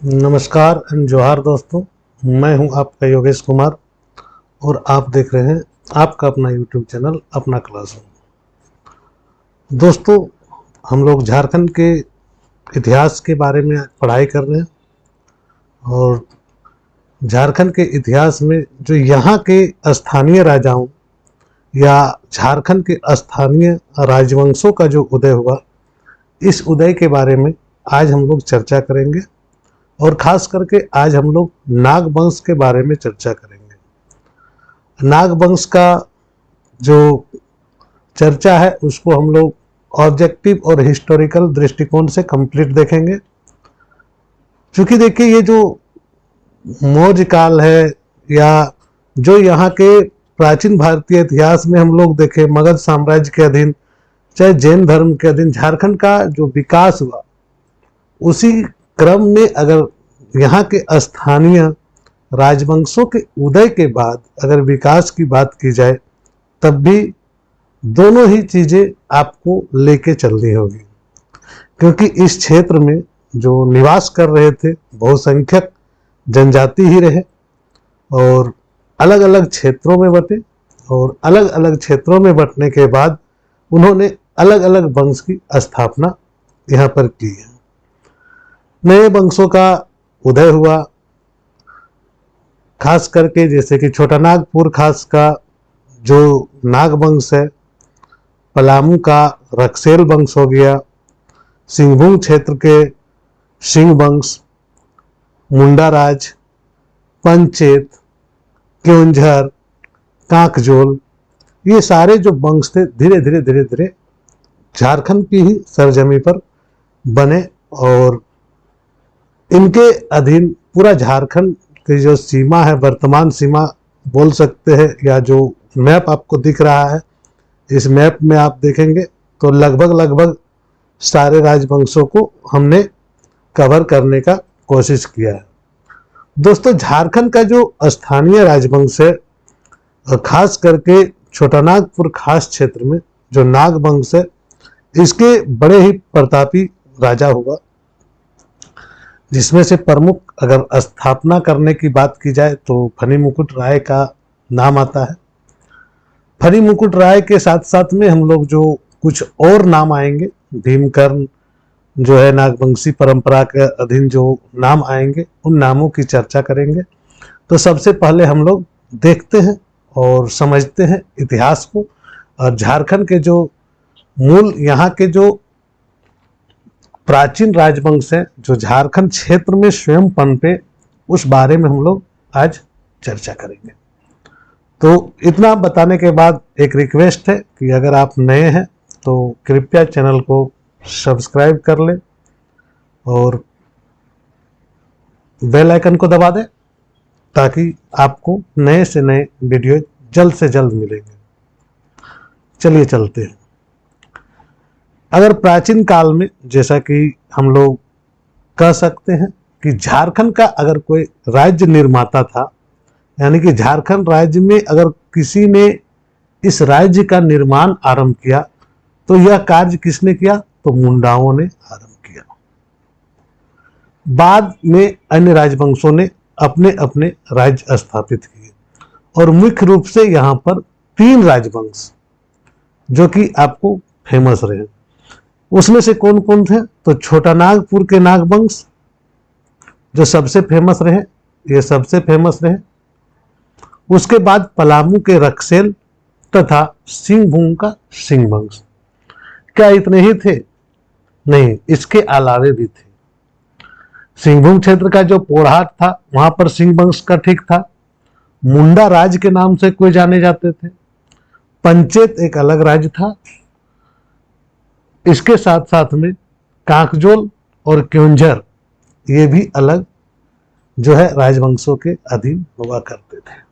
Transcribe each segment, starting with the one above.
नमस्कार एंड जोहार दोस्तों। मैं हूं आपका योगेश कुमार और आप देख रहे हैं आपका अपना यूट्यूब चैनल अपना क्लासरूम। दोस्तों, हम लोग झारखंड के इतिहास के बारे में पढ़ाई कर रहे हैं और झारखंड के इतिहास में जो यहाँ के स्थानीय राजाओं या झारखंड के स्थानीय राजवंशों का जो उदय हुआ, इस उदय के बारे में आज हम लोग चर्चा करेंगे और खास करके आज हम लोग नाग वंश के बारे में चर्चा करेंगे। नाग वंश का जो चर्चा है उसको हम लोग ऑब्जेक्टिव और हिस्टोरिकल दृष्टिकोण से कंप्लीट देखेंगे। क्योंकि देखिए, ये जो मौर्य काल है या जो यहाँ के प्राचीन भारतीय इतिहास में हम लोग देखें, मगध साम्राज्य के अधीन चाहे जैन धर्म के अधीन झारखंड का जो विकास हुआ, उसी क्रम में अगर यहाँ के स्थानीय राजवंशों के उदय के बाद अगर विकास की बात की जाए, तब भी दोनों ही चीजें आपको लेके चलनी होगी। क्योंकि इस क्षेत्र में जो निवास कर रहे थे बहुसंख्यक जनजाति ही रहे और अलग अलग क्षेत्रों में बटे, और अलग अलग क्षेत्रों में बटने के बाद उन्होंने अलग अलग वंश की स्थापना यहाँ पर की है। नए वंशों का उदय हुआ, खास करके जैसे कि छोटा नागपुर खास का जो नाग वंश है, पलामू का रक्सेल वंश हो गया, सिंहभूम क्षेत्र के सिंह वंश, मुंडाराज, पंचेत, क्योंझर, कांकजोल, ये सारे जो वंश थे धीरे धीरे झारखंड की ही सरजमी पर बने और इनके अधीन पूरा झारखंड की जो सीमा है, वर्तमान सीमा बोल सकते हैं, या जो मैप आपको दिख रहा है, इस मैप में आप देखेंगे तो लगभग सारे राजवंशों को हमने कवर करने का कोशिश किया है। दोस्तों, झारखंड का जो स्थानीय राजवंश है, खास करके छोटानागपुर खास क्षेत्र में जो नाग वंश है, इसके बड़े ही प्रतापी राजा हुआ, जिसमें से प्रमुख अगर स्थापना करने की बात की जाए तो फनी मुकुट राय का नाम आता है। फनी मुकुट राय के साथ साथ में हम लोग जो कुछ और नाम आएंगे, भीमकर्ण जो है नागवंशी परंपरा के अधीन जो नाम आएंगे, उन नामों की चर्चा करेंगे। तो सबसे पहले हम लोग देखते हैं और समझते हैं इतिहास को, और झारखंड के जो मूल यहाँ के जो प्राचीन राजवंश है जो झारखंड क्षेत्र में स्वयं पनपे, उस बारे में हम लोग आज चर्चा करेंगे। तो इतना बताने के बाद एक रिक्वेस्ट है कि अगर आप नए हैं तो कृपया चैनल को सब्सक्राइब कर लें और बेल आइकन को दबा दें, ताकि आपको नए से नए वीडियो जल्द से जल्द मिलेंगे। चलिए चलते हैं। अगर प्राचीन काल में, जैसा कि हम लोग कह सकते हैं कि झारखंड का अगर कोई राज्य निर्माता था, यानी कि झारखंड राज्य में अगर किसी ने इस राज्य का निर्माण आरंभ किया, तो यह कार्य किसने किया? तो मुंडाओं ने आरंभ किया। बाद में अन्य राजवंशों ने अपने अपने राज्य स्थापित किए और मुख्य रूप से यहाँ पर 3 राजवंश जो कि आपको फेमस रहे। उसमें से कौन कौन थे? तो छोटा नागपुर के नागवंश जो सबसे फेमस रहे, ये सबसे फेमस रहे। उसके बाद पलामू के रक्सेल तथा सिंहभूम का सिंह वंश। क्या इतने ही थे? नहीं, इसके अलावे भी थे। सिंहभूम क्षेत्र का जो पोड़हाट था, वहां पर सिंह वंश का ठीक था। मुंडा राज के नाम से कोई जाने जाते थे। पंचेत एक अलग राज्य था। इसके साथ साथ में कांकजोल और क्योंझर, ये भी अलग जो है राजवंशों के अधीन हुआ करते थे।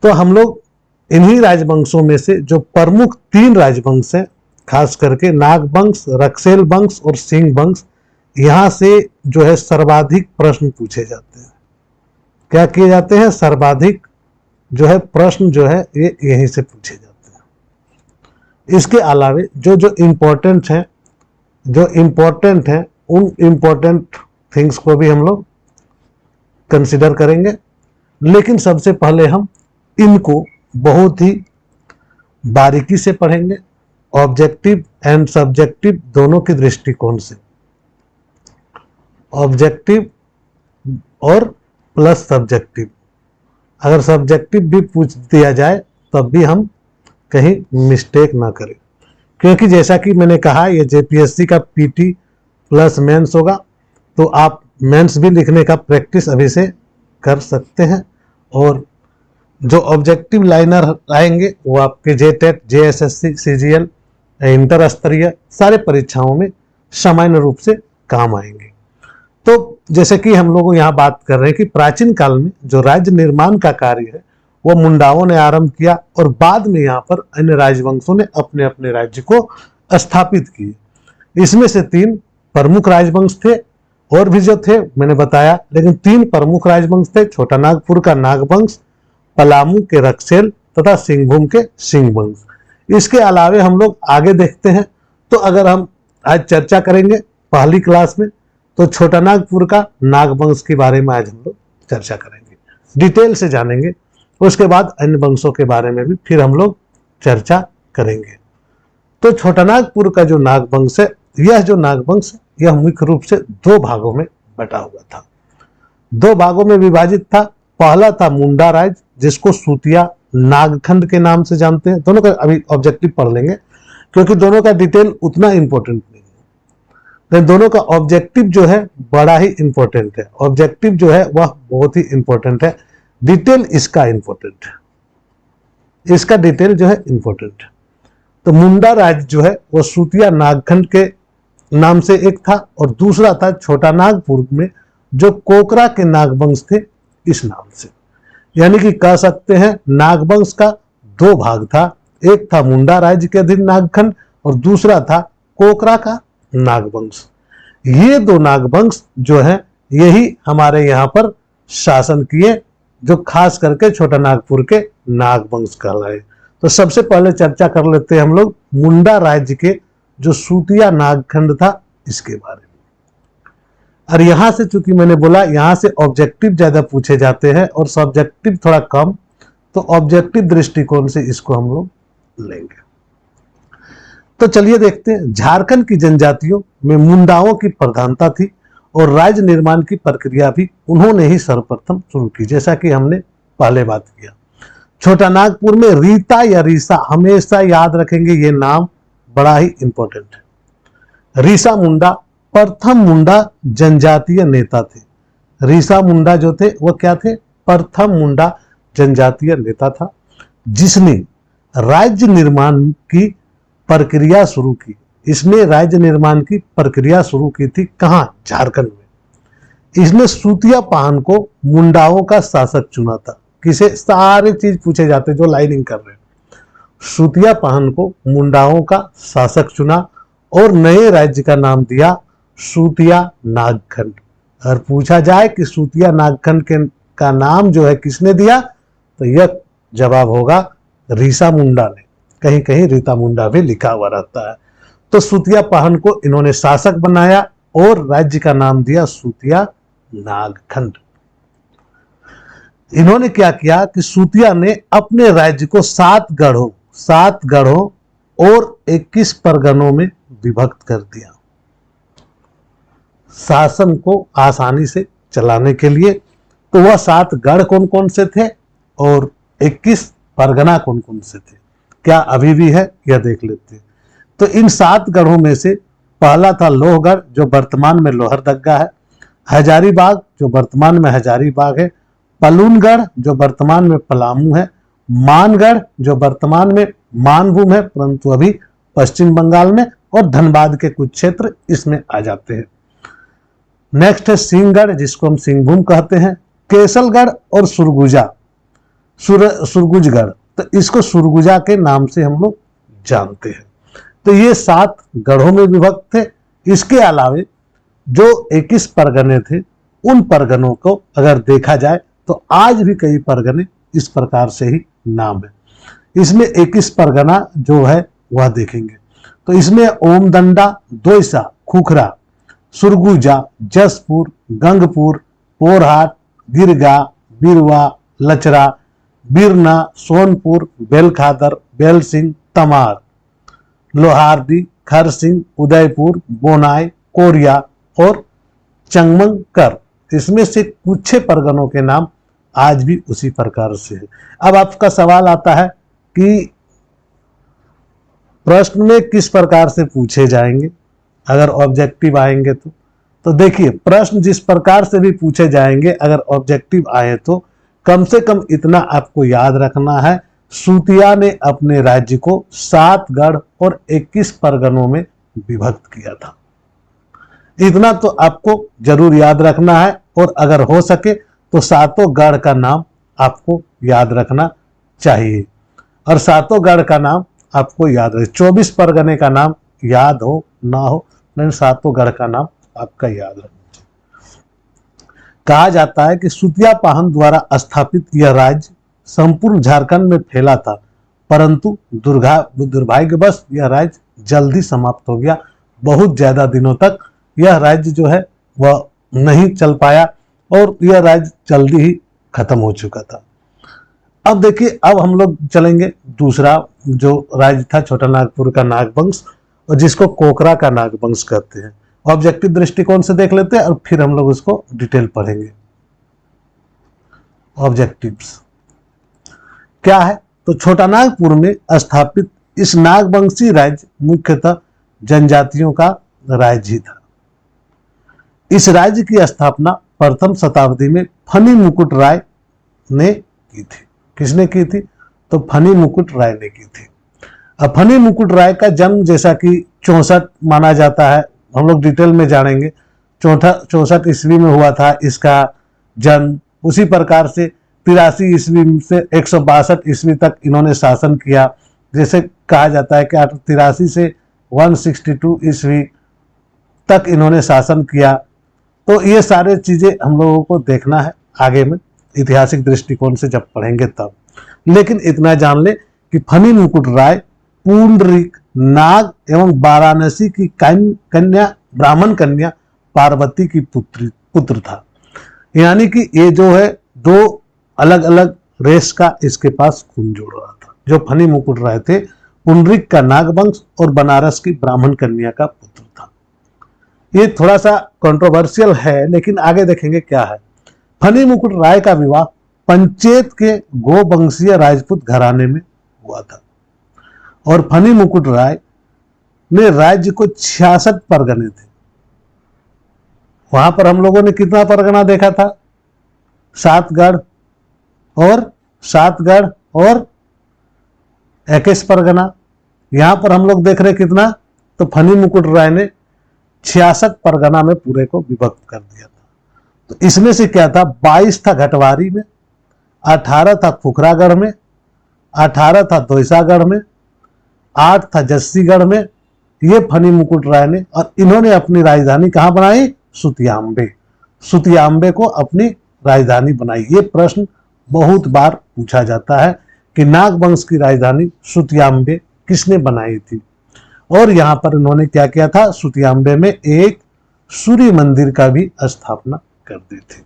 तो हम लोग इन्हीं राजवंशों में से जो प्रमुख 3 राजवंश हैं, खास करके नागवंश, रक्सेल वंश और सिंह वंश, यहां से जो है सर्वाधिक प्रश्न पूछे जाते हैं। क्या किए जाते हैं? सर्वाधिक जो है प्रश्न जो है ये यहीं से पूछे जाते हैं। इसके अलावे जो इम्पोर्टेंट हैं, उन इम्पोर्टेंट थिंग्स को भी हम लोग कंसिडर करेंगे, लेकिन सबसे पहले हम इनको बहुत ही बारीकी से पढ़ेंगे, ऑब्जेक्टिव एंड सब्जेक्टिव दोनों के दृष्टिकोण से। ऑब्जेक्टिव और प्लस सब्जेक्टिव, अगर सब्जेक्टिव भी पूछ दिया जाए तब भी हम कहीं मिस्टेक ना करें, क्योंकि जैसा कि मैंने कहा ये जेपीएससी का पीटी प्लस मेंस होगा, तो आप मेंस भी लिखने का प्रैक्टिस अभी से कर सकते हैं। और जो ऑब्जेक्टिव लाइनर आएंगे वो आपके जेटेट, जेएसएससी, सीजीएल, इंटर स्तरीय सारे परीक्षाओं में सामान्य रूप से काम आएंगे। तो जैसे कि हम लोग यहाँ बात कर रहे हैं कि प्राचीन काल में जो राज्य निर्माण का कार्य है वो मुंडाओं ने आरंभ किया, और बाद में यहाँ पर अन्य राजवंशों ने अपने अपने राज्य को स्थापित किए। इसमें से 3 प्रमुख राजवंश थे, और भी जो थे मैंने बताया, लेकिन 3 प्रमुख राजवंश थे। छोटा नागपुर का नागवंश, पलामू के रक्सेल तथा सिंहभूम के सिंह वंश। इसके अलावे हम लोग आगे देखते हैं, तो अगर हम आज चर्चा करेंगे पहली क्लास में, तो छोटा नागपुर का नागवंश के बारे में आज हम लोग चर्चा करेंगे, डिटेल से जानेंगे। उसके बाद अन्य वंशों के बारे में भी फिर हम लोग चर्चा करेंगे। तो छोटा नागपुर का जो नागवंश है, यह जो नागवंश है यह मुख्य रूप से 2 भागों में बटा हुआ था, 2 भागों में विभाजित था। पहला था मुंडा राज, जिसको सूतिया नागखंड के नाम से जानते हैं। दोनों का अभी ऑब्जेक्टिव पढ़ लेंगे, क्योंकि दोनों का डिटेल उतना इंपॉर्टेंट नहीं है, लेकिन दोनों का ऑब्जेक्टिव जो है बड़ा ही इंपॉर्टेंट है। ऑब्जेक्टिव जो है वह बहुत ही इंपॉर्टेंट है, डिटेल इसका इंपॉर्टेंट है, इसका डिटेल जो है इंपॉर्टेंट है। तो मुंडा राज जो है वो सूतिया नागखंड के नाम से एक था, और दूसरा था छोटा नागपुर में जो कोकरा के नागवंश थे इस नाम से। यानी कि कह सकते हैं नागवंश का 2 भाग था, एक था मुंडा राज्य के अधीन नागखंड और दूसरा था कोकरा का नागवंश। ये 2 नागवंश जो है यही हमारे यहाँ पर शासन किए, जो खास करके छोटा नागपुर के नागवंश कहलाए। तो सबसे पहले चर्चा कर लेते हैं हम लोग मुंडा राज्य के जो सूतिया नागखंड था इसके बारे में। और यहां से चूंकि मैंने बोला यहां से ऑब्जेक्टिव ज्यादा पूछे जाते हैं और सब्जेक्टिव थोड़ा कम, तो ऑब्जेक्टिव दृष्टिकोण से इसको हम लोग लेंगे। तो चलिए देखते हैं। झारखंड की जनजातियों में मुंडाओं की प्रधानता थी, और राज्य निर्माण की प्रक्रिया भी उन्होंने ही सर्वप्रथम शुरू की, जैसा कि हमने पहले बात किया। छोटा नागपुर में रीता या रीसा, हमेशा याद रखेंगे ये नाम बड़ा ही इंपॉर्टेंट है। रीसा मुंडा प्रथम मुंडा जनजातीय नेता थे। रीसा मुंडा जो थे वो क्या थे? प्रथम मुंडा जनजातीय नेता था, जिसने राज्य निर्माण की प्रक्रिया शुरू की। इसने राज्य निर्माण की प्रक्रिया शुरू की थी कहां? झारखंड में। इसने सूतिया पाहन को मुंडाओं का शासक चुना था। किसे? सारे चीज पूछे जाते जो लाइनिंग कर रहे हैं। सूतिया पाहन को मुंडाओं का शासक चुना और नए राज्य का नाम दिया सूतिया नागखंड। अगर पूछा जाए कि सूतिया नागखंड का नाम जो है किसने दिया, तो यह जवाब होगा रीसा मुंडा ने। कहीं कहीं रीता मुंडा भी लिखा हुआ रहता है। तो सूतिया पाहन को इन्होंने शासक बनाया और राज्य का नाम दिया सूतिया नागखंड। इन्होंने क्या किया कि सूतिया ने अपने राज्य को 7 गढ़ों और 21 परगनों में विभक्त कर दिया, शासन को आसानी से चलाने के लिए। तो वह 7 गढ़ कौन कौन से थे और 21 परगना कौन कौन से थे, क्या अभी भी है, यह देख लेते हैं। तो इन 7 गढ़ों में से पहला था लोहगढ़, जो वर्तमान में लोहरदग्गा है। हजारीबाग, जो वर्तमान में हजारीबाग है। पलूनगढ़, जो वर्तमान में पलामू है। मानगढ़, जो वर्तमान में मानभूम है परंतु अभी पश्चिम बंगाल में, और धनबाद के कुछ क्षेत्र इसमें आ जाते हैं। नेक्स्ट है सिंहगढ़, जिसको हम सिंहभूम कहते हैं। केसलगढ़ और सुरगुजगढ़, तो इसको सुरगुजा के नाम से हम लोग जानते हैं। तो ये 7 गढ़ों में विभक्त थे। इसके अलावे जो 21 परगने थे, उन परगनों को अगर देखा जाए तो आज भी कई परगने इस प्रकार से ही नाम है। इसमें 21 परगना जो है वह देखेंगे। तो इसमें ओमदंडा, दोईसा, खुखरा, सुरगुजा, जसपुर, गंगपुर, पोरहाट, गिरगा, बिरवा, लचरा, बिरना, सोनपुर, बेलखादर, बेलसिंह, तमार, लोहारदी, खरसिंह, उदयपुर, बोनाई, कोरिया और चंगमंकर। इसमें से कुछ परगनों के नाम आज भी उसी प्रकार से है। अब आपका सवाल आता है कि प्रश्न में किस प्रकार से पूछे जाएंगे अगर ऑब्जेक्टिव आएंगे तो देखिए, प्रश्न जिस प्रकार से भी पूछे जाएंगे अगर ऑब्जेक्टिव आए तो कम से कम इतना आपको याद रखना है, सूतिया ने अपने राज्य को 7 गढ़ और 21 परगनों में विभक्त किया था। इतना तो आपको जरूर याद रखना है और अगर हो सके तो 7 गढ़ का नाम आपको याद रखना चाहिए और 7 गढ़ का नाम आपको याद रहे। 24 परगने का नाम याद हो ना हो, लेकिन 7 गढ़ का नाम आपका याद रखना चाहिए। कहा जाता है कि सुतिया पाहन द्वारा स्थापित यह राज्य संपूर्ण झारखंड में फैला था, परंतु दुर्भाग्यवश यह राज्य जल्द ही समाप्त हो गया। बहुत ज्यादा दिनों तक यह राज्य जो है वह नहीं चल पाया और यह राज्य जल्दी ही खत्म हो चुका था। अब देखिए, अब हम लोग चलेंगे दूसरा जो राज्य था छोटा नागपुर का नागवंश, और जिसको कोकरा का नागवंश कहते हैं। ऑब्जेक्टिव दृष्टिकोण से देख लेते हैं और फिर हम लोग उसको डिटेल पढ़ेंगे। ऑब्जेक्टिव्स क्या है? तो छोटा नागपुर में स्थापित इस नागवंशी राज्य मुख्यतः जनजातियों का राज्य ही था। इस राज्य की स्थापना प्रथम शताब्दी में फनी मुकुट राय ने की थी। किसने की थी? तो फनी मुकुट राय ने की थी। अब फनी मुकुट राय का जन्म जैसा कि 64 माना जाता है, हम लोग डिटेल में जानेंगे। 64 ईस्वी में हुआ था इसका जन्म। उसी प्रकार से 83 ईस्वी से 162 ईस्वी तक इन्होंने शासन किया। जैसे कहा जाता है कि 83 से 162 ईस्वी तक इन्होंने शासन किया। तो ये सारे चीजें हम लोगों को देखना है आगे में, ऐतिहासिक दृष्टिकोण से जब पढ़ेंगे तब। लेकिन इतना जान ले कि फनी मुकुट राय पुंडरीक, नाग एवं वाराणसी की कन्या, ब्राह्मण कन्या पार्वती की पुत्र था। यानी कि ये जो है 2 अलग अलग रेस का इसके पास खून जोड़ रहा था। जो फनी मुकुट राय थे, पुंडरीक का नागवंश और बनारस की ब्राह्मण कन्या का पुत्र था। ये थोड़ा सा कंट्रोवर्शियल है, लेकिन आगे देखेंगे क्या है। फनी मुकुट राय का विवाह पंचेत के गोवंशीय राजपूत घराने में हुआ था और फनी मुकुट राय ने राज्य को 66 परगने थे। वहां पर हम लोगों ने कितना परगना देखा था? 7 गढ़ और 21 परगना। यहां पर हम लोग देख रहे कितना? तो फनी मुकुट राय ने 66 परगना में पूरे को विभक्त कर दिया था। तो इसमें से क्या था? 22 था घटवारी में, 18 था खुखरागढ़ में, 18 था दोयसागढ़ में, 8 था जस्सीगढ़ में। ये फनी मुकुट राय ने, और इन्होंने अपनी राजधानी कहां बनाई? सुतियांबे। सुतियांबे को अपनी राजधानी बनाई। ये प्रश्न बहुत बार पूछा जाता है कि नागवंश की राजधानी सुतियांबे किसने बनाई थी। और यहां पर इन्होंने क्या किया था? सुतियांबे में एक सूर्य मंदिर का भी स्थापना कर दी थी।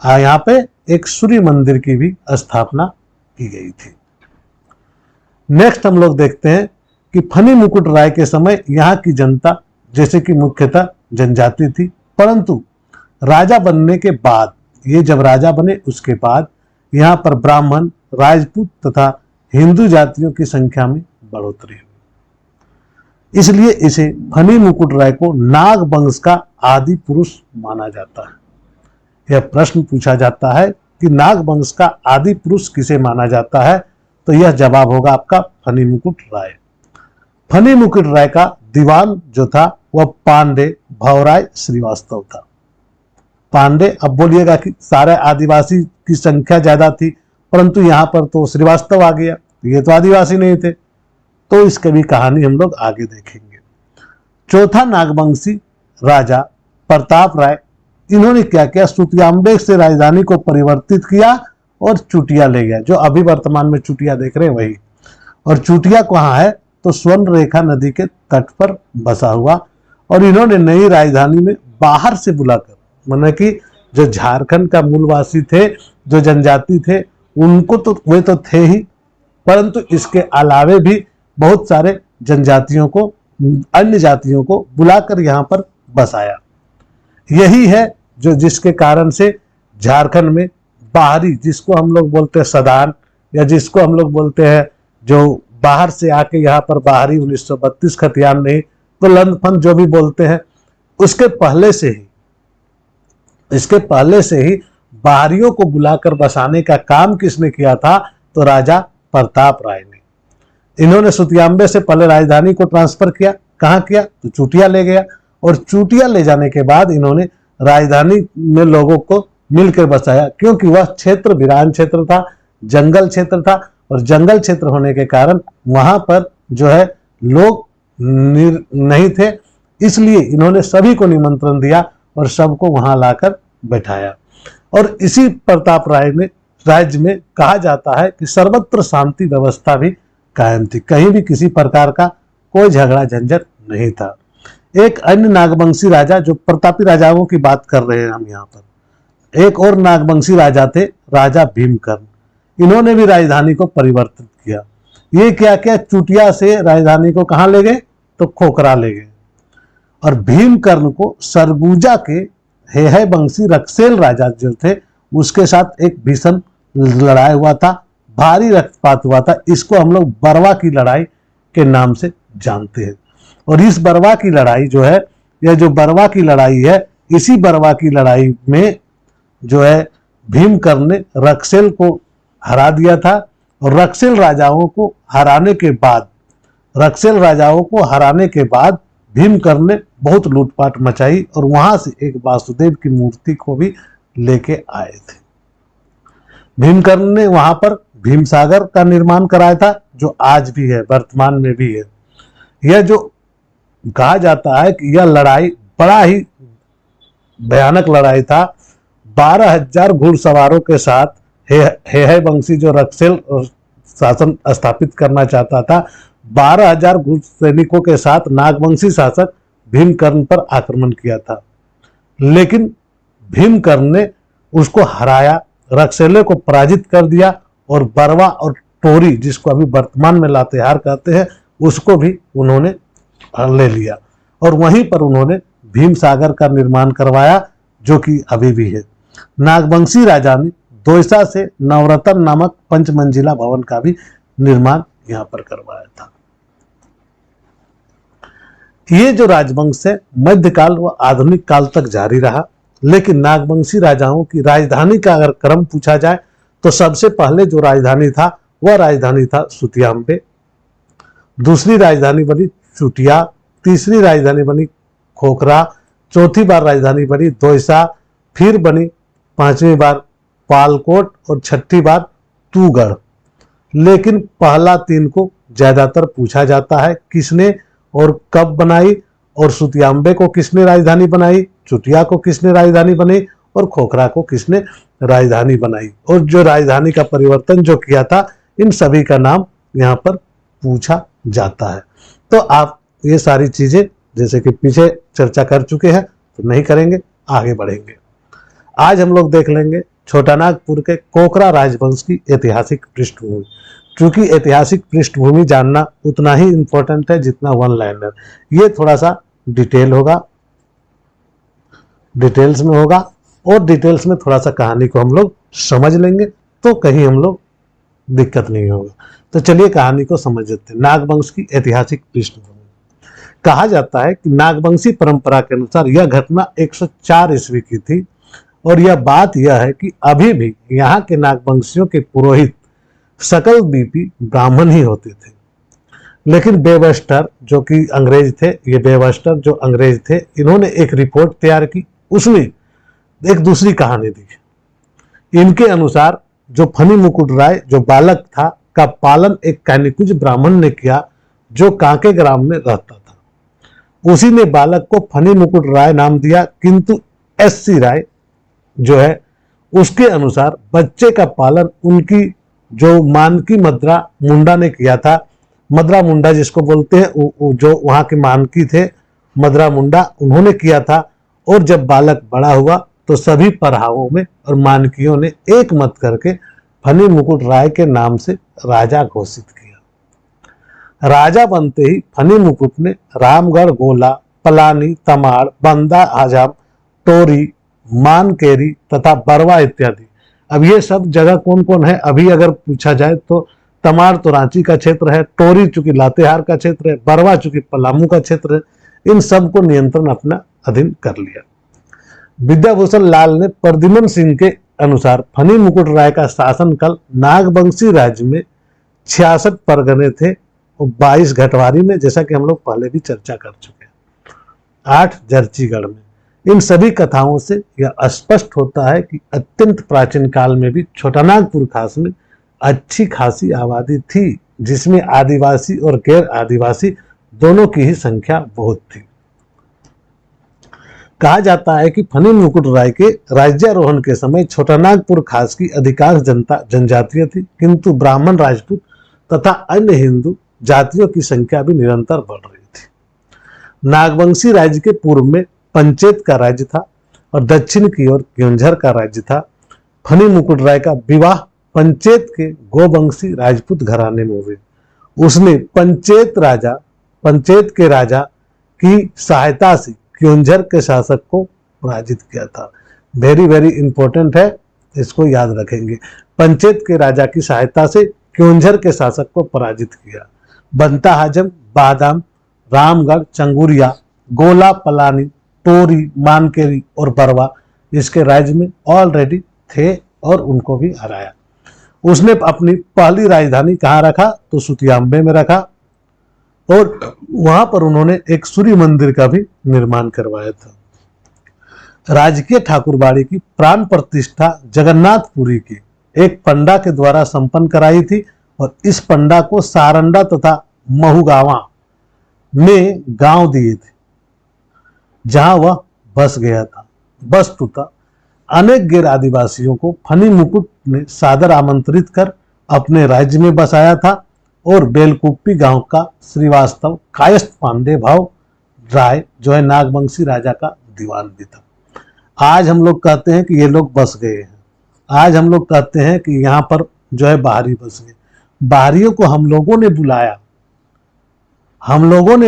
यहां पे एक सूर्य मंदिर की भी स्थापना की गई थी। नेक्स्ट हम लोग देखते हैं कि फनी मुकुट राय के समय यहाँ की जनता जैसे कि मुख्यतः जनजाति थी, परंतु राजा बनने के बाद, ये जब राजा बने उसके बाद यहाँ पर ब्राह्मण, राजपूत तथा हिंदू जातियों की संख्या में बढ़ोतरी हुई। इसलिए इसे फनी मुकुट राय को नाग वंश का आदि पुरुष माना जाता है। यह प्रश्न पूछा जाता है कि नाग वंश का आदि पुरुष किसे माना जाता है, तो यह जवाब होगा आपका फनी मुकुट राय। फनी मुकुट राय का दीवान जो था वह पांडे भवराय श्रीवास्तव था। पांडे, अब बोलिएगा कि सारे आदिवासी की संख्या ज्यादा थी, परंतु यहां पर तो श्रीवास्तव आ गया, ये तो आदिवासी नहीं थे। तो इसकी भी कहानी हम लोग आगे देखेंगे। चौथा नागवंशी राजा प्रताप राय, इन्होंने क्या किया? सुतियांबे से राजधानी को परिवर्तित किया और चुटिया ले गया, जो अभी वर्तमान में चुटिया देख रहे हैं वही। और चुटिया कहाँ है? तो स्वर्ण रेखा नदी के तट पर बसा हुआ और इन्होंने नई राजधानी में बाहर से बुलाकर, माना कि जो झारखंड का मूलवासी थे, जो जनजाति थे, उनको तो वे तो थे ही, परंतु इसके अलावे भी बहुत सारे जनजातियों को, अन्य जातियों को बुलाकर यहाँ पर बसाया। यही है जो जिसके कारण से झारखंड में बाहरी, जिसको हम लोग बोलते हैं सदान, या जिसको हम लोग बोलते हैं जो बाहर से आके यहाँ पर बाहरी 1932 खतियान नहीं तो लंदफंद जो भी बोलते हैं, इसके पहले से ही बाहरियों को बुलाकर बसाने का काम किसने किया था? तो राजा प्रताप राय ने। इन्होंने सुतियाम्बे से पहले राजधानी को ट्रांसफर किया। कहाँ किया? तो चूटिया ले गया, और चूटिया ले जाने के बाद इन्होंने राजधानी में लोगों को मिलकर बसाया, क्योंकि वह क्षेत्र वीरान क्षेत्र था, जंगल क्षेत्र था, और जंगल क्षेत्र होने के कारण वहां पर जो है लोग नहीं थे, इसलिए इन्होंने सभी को निमंत्रण दिया और सबको वहां लाकर बैठाया। और इसी प्रताप राय ने राज्य में कहा जाता है कि सर्वत्र शांति व्यवस्था भी कायम थी, कहीं भी किसी प्रकार का कोई झगड़ा झंझट नहीं था। एक अन्य नागवंशी राजा, जो प्रतापी राजाओं की बात कर रहे हैं हम यहाँ पर, एक और नागवंशी राजा थे, राजा भीमकर्ण। इन्होंने भी राजधानी को परिवर्तित किया। ये क्या क्या, चुटिया से राजधानी को कहाँ ले गए? तो खोखरा ले गए। और भीमकर्ण को सरगुजा के हेहय वंशी रक्सेल राजा जो थे, उसके साथ एक भीषण लड़ाई हुआ था, भारी रक्तपात हुआ था। इसको हम लोग बरवा की लड़ाई के नाम से जानते हैं। और इस बरवा की लड़ाई जो है, यह जो बरवा की लड़ाई है, इसी बरवा की लड़ाई में जो है भीमकर्ण ने रक्सेल को हरा दिया था। और रक्सेल राजाओं को हराने के बाद भीमकर्ण ने बहुत लूटपाट मचाई, और वहां से एक वासुदेव की मूर्ति को भी लेके आए थे। भीमकर्ण ने वहां पर भीमसागर का निर्माण कराया था, जो आज भी है, वर्तमान में भी है। यह जो कहा जाता है कि यह लड़ाई बड़ा ही भयानक लड़ाई था। 12,000 घुड़सवारों के साथ हेहय वंशी जो रक्सेल शासन स्थापित करना चाहता था, 12,000 घुड़ सैनिकों के साथ नागवंशी शासक भीमकर्ण पर आक्रमण किया था। लेकिन भीमकर्ण ने उसको हराया, रक्सेले को पराजित कर दिया, और बरवा और टोरी, जिसको अभी वर्तमान में लातेहार कहते हैं, उसको भी उन्होंने ले लिया। और वहीं पर उन्होंने भीमसागर का निर्माण करवाया, जो कि अभी भी है। नागवंशी राजा ने दोयसा से नवरत्न नामक पंचमंजिला भवन का भी निर्माण यहां पर करवाया था। ये जो राजवंश है मध्यकाल व आधुनिक काल तक जारी रहा। लेकिन नागवंशी राजाओं की राजधानी का अगर क्रम पूछा जाए तो सबसे पहले जो राजधानी था वह राजधानी था सुतियाम्बे, दूसरी राजधानी बनी चुटिया, तीसरी राजधानी बनी खोखरा, चौथी बार राजधानी बनी दोयसा, फिर बनी पांचवी बार पालकोट, और छठी बार तूगढ़। लेकिन पहला तीन को ज्यादातर पूछा जाता है किसने और कब बनाई, और सुतियाम्बे को किसने राजधानी बनाई, चुटिया को किसने राजधानी बनाई, और खोखरा को किसने राजधानी बनाई, और जो राजधानी का परिवर्तन जो किया था, इन सभी का नाम यहाँ पर पूछा जाता है। तो आप ये सारी चीजें जैसे कि पीछे चर्चा कर चुके हैं तो नहीं करेंगे, आगे बढ़ेंगे। आज हम लोग देख लेंगे छोटा नागपुर के कोकरा राजवंश की ऐतिहासिक पृष्ठभूमि। क्योंकि ऐतिहासिक पृष्ठभूमि जानना उतना ही इंपॉर्टेंट है जितना वन लाइनर। ये थोड़ा सा डिटेल्स में होगा, और डिटेल्स में थोड़ा सा कहानी को हम लोग समझ लेंगे तो कहीं हम लोग दिक्कत नहीं होगा। तो चलिए कहानी को समझ लेते हैं। नागवंश की ऐतिहासिक पृष्ठभूमि। कहा जाता है कि नागवंशी परंपरा के अनुसार यह घटना 104 ईस्वी की थी, और यह बात यह है कि अभी भी यहाँ के नागवंशियों के पुरोहित सकल बीपी ब्राह्मण ही होते थे। लेकिन बेवस्टर जो कि अंग्रेज थे, ये बेवस्टर जो अंग्रेज थे, इन्होंने एक रिपोर्ट तैयार की, उसमें एक दूसरी कहानी दी। इनके अनुसार जो फनी मुकुट राय जो बालक था का पालन एक कैनिकुंज ब्राह्मण ने किया जो कांके ग्राम में रहता था। उसी ने बालक को फनी मुकुट राय नाम दिया, किंतु एससी राय जो है उसके अनुसार बच्चे का पालन उनकी जो मानकी मद्रा मुंडा ने किया था। मद्रा मुंडा जिसको बोलते हैं, जो वहां के मानकी थे, मदरा मुंडा उन्होंने किया था। और जब बालक बड़ा हुआ तो सभी पराहों में और मानकियों ने एक मत करके फनी मुकुट राय के नाम से राजा घोषित किया। राजा बनते ही फनी मुकुट ने रामगढ़, गोला, पलानी, तमाड़, बंदा आजम, टोरी, मानकेरी तथा बरवा इत्यादि। अब ये सब जगह कौन कौन है अभी अगर पूछा जाए तो तमाड़ तो रांची का क्षेत्र है, टोरी चूंकि लातेहार का क्षेत्र है, बरवा चूंकि पलामू का क्षेत्र है, इन सब को नियंत्रण अपना अधीन कर लिया। विद्याभूषण लाल ने प्रद्युम्न सिंह के अनुसार फनी मुकुट राय का शासनकाल नागवंशी राज्य में 66 परगने थे और 22 घटवारी में, जैसा कि हम लोग पहले भी चर्चा कर चुके हैं, 8 जर्चीगढ़ में। इन सभी कथाओं से यह स्पष्ट होता है कि अत्यंत प्राचीन काल में भी छोटानागपुर खास में अच्छी खासी आबादी थी, जिसमें आदिवासी और गैर आदिवासी दोनों की ही संख्या बहुत थी। कहा जाता है कि फनी मुकुट राय के राज्यारोहण के समय छोटानागपुर खास की अधिकांश जनता जनजातीय थी, किंतु ब्राह्मण, राजपूत तथा अन्य हिंदू जातियों की संख्या भी निरंतर बढ़ रही थी। नागवंशी राज्य के पूर्व में पंचेत का राज्य था और दक्षिण की ओर क्योंझर का राज्य था। फनी मुकुट राय का विवाह पंचेत के गोवंशी राजपूत घराने में हुए। उसने पंचेत के राजा की सहायता से क्योंझर के शासक को पराजित किया था। वेरी वेरी इंपॉर्टेंट है, इसको याद रखेंगे। पंचेत के राजा की सहायता से क्योंझर के शासक को पराजित किया। बंता हाजम, बादाम, रामगढ़, चंगुरिया, गोला, पलानी, टोरी, मानकेरी और बरवा इसके राज्य में ऑलरेडी थे और उनको भी हराया। उसने अपनी पहली राजधानी कहाँ रखा तो सुतियाम्बे में रखा और वहां पर उन्होंने एक सूर्य मंदिर का भी निर्माण करवाया था। राजकीय ठाकुरबाड़ी की प्राण प्रतिष्ठा जगन्नाथपुरी की एक पंडा के द्वारा संपन्न कराई थी और इस पंडा को सारंडा तथा महुगावा में गांव दिए थे, जहां वह बस गया था। वस्तुतः अनेक गैर आदिवासियों को फनी मुकुट ने सादर आमंत्रित कर अपने राज्य में बसाया था और बेलकुप्पी गांव का श्रीवास्तव कायस्थ पांडे भाव राय जो है नागवंशी राजा का दीवान भी था। आज हम लोग कहते हैं कि ये लोग बस गए हैं, आज हम लोग कहते हैं कि यहाँ पर जो है बाहरी बस गए। बाहरियों को हम लोगों ने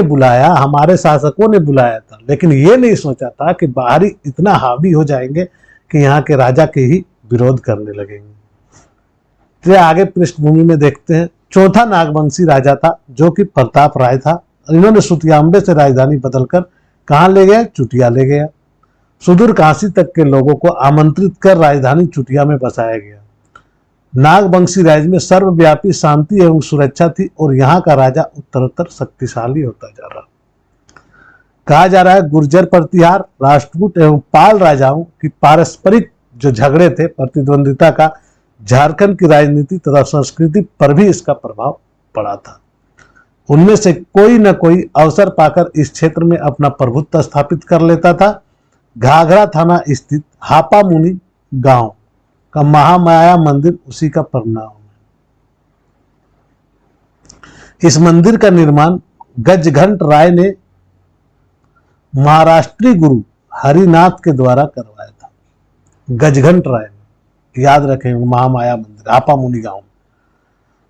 बुलाया, हमारे शासकों ने बुलाया था, लेकिन ये नहीं सोचा था कि बाहरी इतना हावी हो जाएंगे कि यहाँ के राजा के ही विरोध करने लगेंगे। तो आगे पृष्ठभूमि में देखते हैं। चौथा नागवंशी राजा था जो कि प्रताप राय था। इन्होंने सुतियाम्बे से राजधानी बदलकर कहाँ ले गया, चुटिया ले गया। सुदूर काशी तक के लोगों को आमंत्रित कर राजधानी चुटिया में बसाया गया। नागवंशी राज्य में सर्वव्यापी शांति एवं सुरक्षा थी और यहाँ का राजा उत्तरोत्तर शक्तिशाली होता जा रहा। कहा जा रहा है गुर्जर प्रतिहार, राष्ट्रकूट एवं पाल राजाओं की पारस्परिक जो झगड़े थे, प्रतिद्वंदिता का झारखंड की राजनीति तथा संस्कृति पर भी इसका प्रभाव पड़ा था। उनमें से कोई न कोई अवसर पाकर इस क्षेत्र में अपना प्रभुत्व स्थापित कर लेता था। घाघरा थाना स्थित हापा मुनि गांव का महामाया मंदिर उसी का परिणाम है। इस मंदिर का निर्माण गजघंट राय ने महाराष्ट्री गुरु हरिनाथ के द्वारा करवाया था। गजघंट राय ने, याद रखेंगे, महामाया मंदिर हापा मुनि गांव।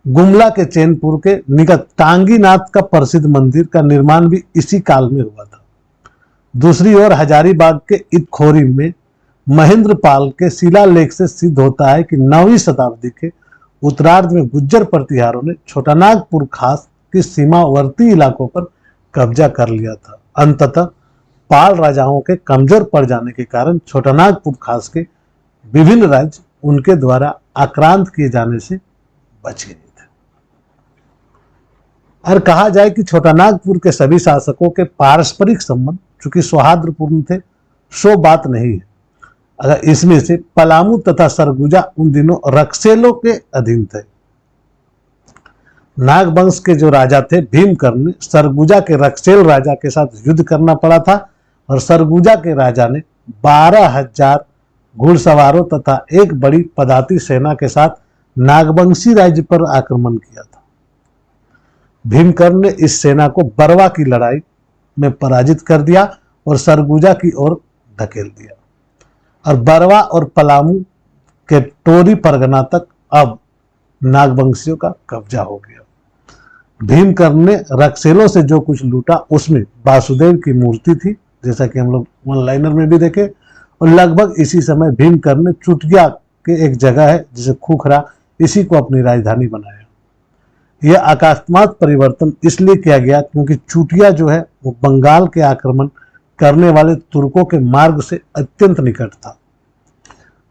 गुमला के चैनपुर के निकट टांगीनाथ का प्रसिद्ध मंदिर का निर्माण भी इसी काल में हुआ था। दूसरी ओर हजारीबाग के इटखोरी में महेंद्रपाल के शिलालेख से सिद्ध होता है कि 9वीं शताब्दी के उत्तरार्ध में गुज्जर प्रतिहारों ने छोटानागपुर खास के सीमावर्ती इलाकों पर कब्जा कर लिया था। अंततः पाल राजाओं के कमजोर पड़ जाने के कारण छोटानागपुर खास के विभिन्न राज्य उनके द्वारा आक्रांत किए जाने से बच गए थे। और कहा जाए कि छोटानागपुर के सभी शासकों के पारस्परिक संबंध चूंकि सौहार्दपूर्ण थे, सो बात नहीं है। अगर इसमें से पलामू तथा सरगुजा उन दिनों रक्सेलों के अधीन थे। नागवंश के जो राजा थे भीमकर्ण ने सरगुजा के रक्सेल राजा के साथ युद्ध करना पड़ा था और सरगुजा के राजा ने 12,000 घुड़सवारों तथा एक बड़ी पदाती सेना के साथ नागवंशी राज्य पर आक्रमण किया था। भीमकर्ण ने इस सेना को बरवा की लड़ाई में पराजित कर दिया और सरगुजा की ओर धकेल दिया, और बरवा और पलामू के टोरी परगना तक अब नागवंशियों का कब्जा हो गया। भीमकर्ण ने रक्सेलों से जो कुछ लूटा उसमें वासुदेव की मूर्ति थी, जैसा कि हम लोग वन लाइनर में भी देखे, और लगभग इसी समय भीमकर्ण ने चुटिया के एक जगह है जिसे खुखरा, इसी को अपनी राजधानी बनाया। यह अकस्मात परिवर्तन इसलिए किया गया क्योंकि चुटिया जो है वो बंगाल के आक्रमण करने वाले तुर्कों के मार्ग से अत्यंत निकट था।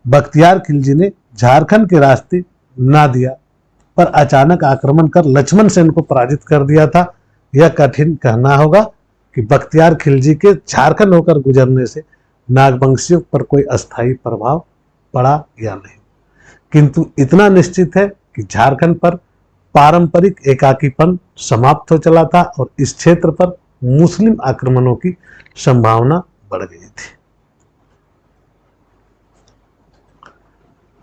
बख्तियार खिलजी ने झारखंड के रास्ते ना दिया पर अचानक आक्रमण कर लक्ष्मण सेन को पराजित कर दिया था। यह कठिन कहना होगा कि बख्तियार खिलजी के झारखंड होकर गुजरने से नागवंशियों पर कोई अस्थायी प्रभाव पड़ा या नहीं, किंतु इतना निश्चित है कि झारखंड पर पारंपरिक एकाकीपन समाप्त हो चला था और इस क्षेत्र पर मुस्लिम आक्रमणों की संभावना बढ़ गई थी।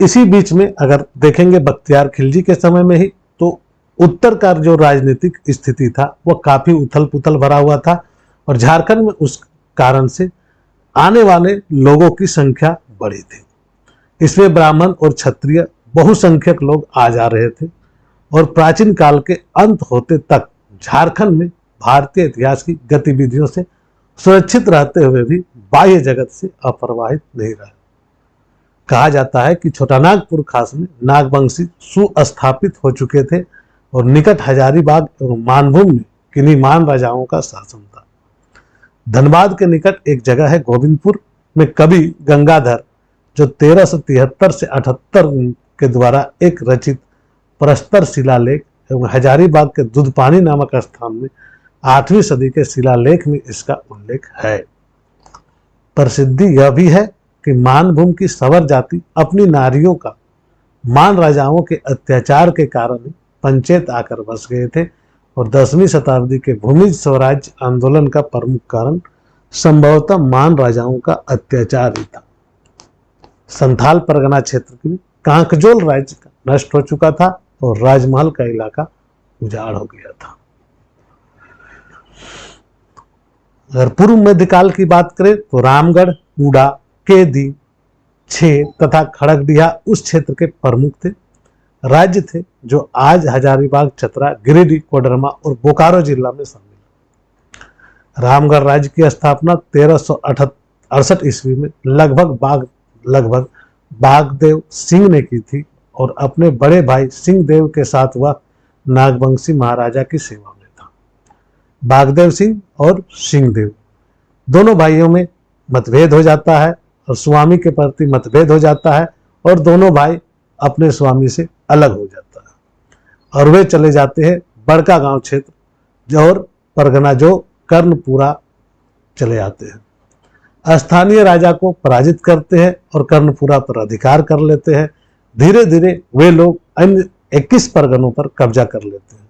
इसी बीच में अगर देखेंगे बख्तियार खिलजी के समय में ही, तो उत्तर का जो राजनीतिक स्थिति था वह काफी उथल पुथल भरा हुआ था और झारखंड में उस कारण से आने वाले लोगों की संख्या बढ़ी थी। इसमें ब्राह्मण और क्षत्रिय बहुसंख्यक लोग आ जा रहे थे और प्राचीन काल के अंत होते तक झारखंड में भारतीय इतिहास की गतिविधियों से सुरक्षित रहते हुए भी बाह्य जगत से अप्रवाहित नहीं रहा। कहा जाता है कि छोटानागपुर खास में नागवंशी सुस्थापित हो चुके थे और निकट हजारीबाग एवं मानभूम में किन्हीं मान राजाओं का शासन था। धनबाद के निकट एक जगह है गोविंदपुर में कवि गंगाधर, जो 1373 से 78 के द्वारा एक रचित प्रस्तर शिलालेख एवं हजारीबाग के दूधपानी नामक स्थान में 8वीं सदी के शिलालेख में इसका उल्लेख है। प्रसिद्धि यह भी है कि मानभूम की सवर जाति अपनी नारियों का मान राजाओं के अत्याचार के कारण पंचायत आकर बस गए थे और 10वीं शताब्दी के भूमि स्वराज्य आंदोलन का प्रमुख कारण संभवतः मान राजाओं का अत्याचार ही था। संथाल परगना क्षेत्र में कांकजोल राज्य का नष्ट हो चुका था और राजमहल का इलाका उजाड़ हो गया था। अगर पूर्व मध्यकाल की बात करें तो रामगढ़, कूड़ा, केदी, छे तथा खड़गडिहा उस क्षेत्र के प्रमुख थे, राज्य थे जो आज हजारीबाग, चतरा, गिरिडीह, कोडरमा और बोकारो जिला में शामिल है। रामगढ़ राज्य की स्थापना 1368 ईस्वी में लगभग बागदेव सिंह ने की थी और अपने बड़े भाई सिंहदेव के साथ वह नागवंशी महाराजा की सेवा में था। बागदेव सिंह और सिंहदेव दोनों भाइयों में मतभेद हो जाता है और स्वामी के प्रति मतभेद हो जाता है और दोनों भाई अपने स्वामी से अलग हो जाता है और वे चले जाते हैं बड़का गांव क्षेत्र और परगना जो कर्णपुरा चले आते हैं। स्थानीय राजा को पराजित करते हैं और कर्णपुरा पर अधिकार कर लेते हैं। धीरे धीरे वे लोग अन्य 21 परगनों पर कब्जा कर लेते हैं।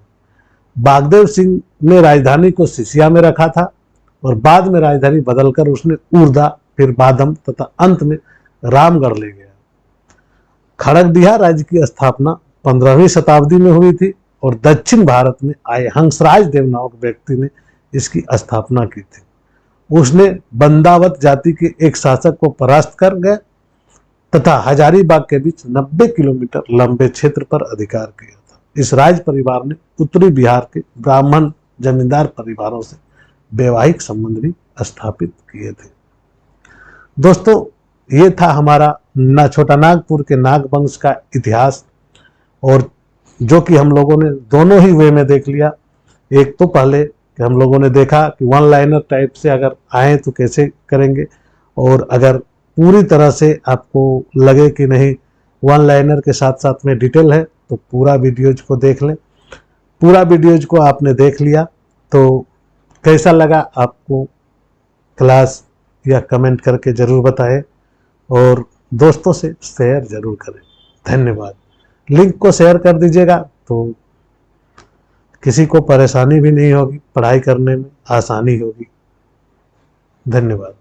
बागदेव सिंह ने राजधानी को सिसिया में रखा था और बाद में राजधानी बदलकर उसने उर्दा, फिर बादम तथा अंत में रामगढ़ ले गया। खड़गडिहा राज्य की स्थापना 15वीं शताब्दी में हुई थी और दक्षिण भारत में आए हंसराज देव नामक व्यक्ति ने इसकी स्थापना की थी। उसने बंदावत जाति के एक शासक को परास्त कर गए तथा हजारीबाग के बीच 90 किलोमीटर लंबे क्षेत्र पर अधिकार किया था। इस राज परिवार ने उत्तरी बिहार के ब्राह्मण जमींदार परिवारों से वैवाहिक संबंध भी स्थापित किए थे। दोस्तों, ये था हमारा छोटानागपुर के नागवंश का इतिहास, और जो कि हम लोगों ने दोनों ही वे में देख लिया। एक तो पहले कि हम लोगों ने देखा कि वन लाइनर टाइप से अगर आए तो कैसे करेंगे, और अगर पूरी तरह से आपको लगे कि नहीं वन लाइनर के साथ साथ में डिटेल है तो पूरा वीडियोज को देख लें। पूरा वीडियोज को आपने देख लिया तो कैसा लगा आपको क्लास या कमेंट करके ज़रूर बताएं और दोस्तों से शेयर ज़रूर करें। धन्यवाद। लिंक को शेयर कर दीजिएगा तो किसी को परेशानी भी नहीं होगी, पढ़ाई करने में आसानी होगी। धन्यवाद।